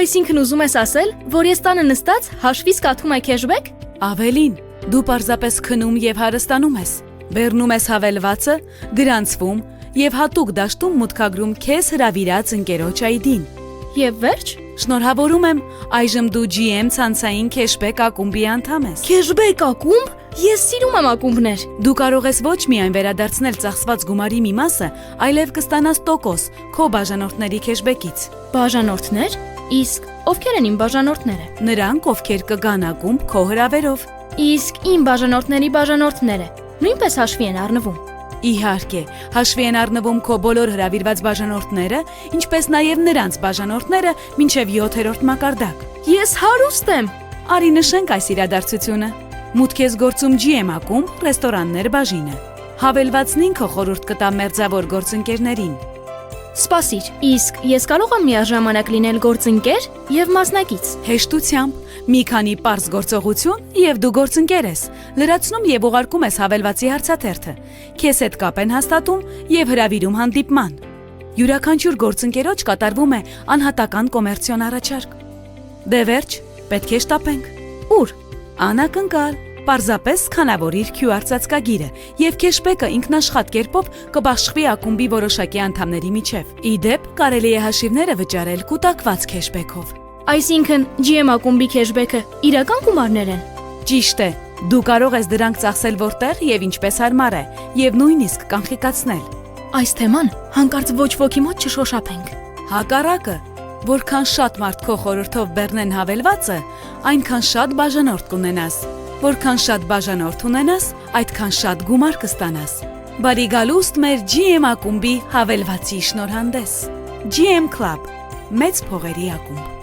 Այսինքն ուզում ես ասել, որ ես տանը նստած հաշվից կաթում է քեշբեք։ Ավելին, դու պարզապես քնում եւ հարստանում ես։ Բեռնում ես հավելվածը, գրանցվում եւ հատուկ դաշտում մուտքագրում քեզ հրավիրած ընկերոջ ID-ին։ Եվ վերջ։ Շնորհավորում եմ, այժմ դու GM ցանցային քեշբեք ակումբի անդամ ես։ Քեշբեք ակումբ։ Ես սիրում եմ ակումբներ։ Դու կարող ես ոչ միայն վերադարձնել ծախսված գումարի մի մասը, այլև կստանաս տոկոս քո բաժանորդների քեշբեկից։ Բաժանորդներ։ Իսկ ովքեր են իմ բաժանորդները։ Նրանք, ովքեր կգան ակումբ քո հրավերով։ Իսկ իմ բաժանորդների բաժանորդները նույնպես հաշվի են առնվում։ Իհարկե, հաշվի են առնվում քո բոլոր հրավիրված բաժանորդները, ինչպես նաև նրանց բաժանորդները մինչև 7-րդ մակարդակ։ Ես հարուստ եմ։ Արի նշենք այս իրադարձությունը։ Մուտք ես գործում GM ակումբ, ռեստորաններ բաժինը։ Հավելվածն ինքը խորհուրդ կտա մերձավոր գործընկերներին։ Սպասիր, իսկ ես կարող եմ միաժամանակ լինել գործընկեր եւ մասնակից։ Հեշտությամբ մի քանի պարզ գործողություն եւ դու գործընկեր ես։ Լրացնում եւ ուղարկում ես հավելվածի հարցաթերթը։ Քեզ հետ կապ են հաստատում եւ հրավիրում հանդիպման։ Յուրաքանչյուր գործընկերոջ կատարվում է անհատական կոմերցիոն առաջարկ։ Դե վերջ, պետք է շտապենք։ Ուր։ Անակնկալ, պարզապես սքանավորիր QR ծածկագիրը եւ քեշբեկը ինքնաշխատ կերպով կբաշխվի ակումբի որոշակի անդամների միջև։ Ի դեպ, կարելի է հաշիվները վճարել կուտակված քեշբեքով։ Այսինքն GM ակումբի քեշբեքը իրական գումարներ են։ Ճիշտ է, դու կարող ես դրանք ծախսել որտեղ եւ ինչպես հարմար է եւ նույնիսկ կանխիկացնել։ Այս թեման հանկարծ ոչ ոքի մոտ չշոշափենք։ Հակառակը, որքան շատ մարդ քո խորհրդով բեռնեն հավելվածը, այնքան շատ բաժանորդ կունենաս։ Որքան շատ բաժանորդ ունենաս, այդքան շատ գումար կստանաս։ Բարի գալուստ մեր GM ակումբի հավելվածի շնորհանդես։ GM Club, մեծ փողերի ակումբ։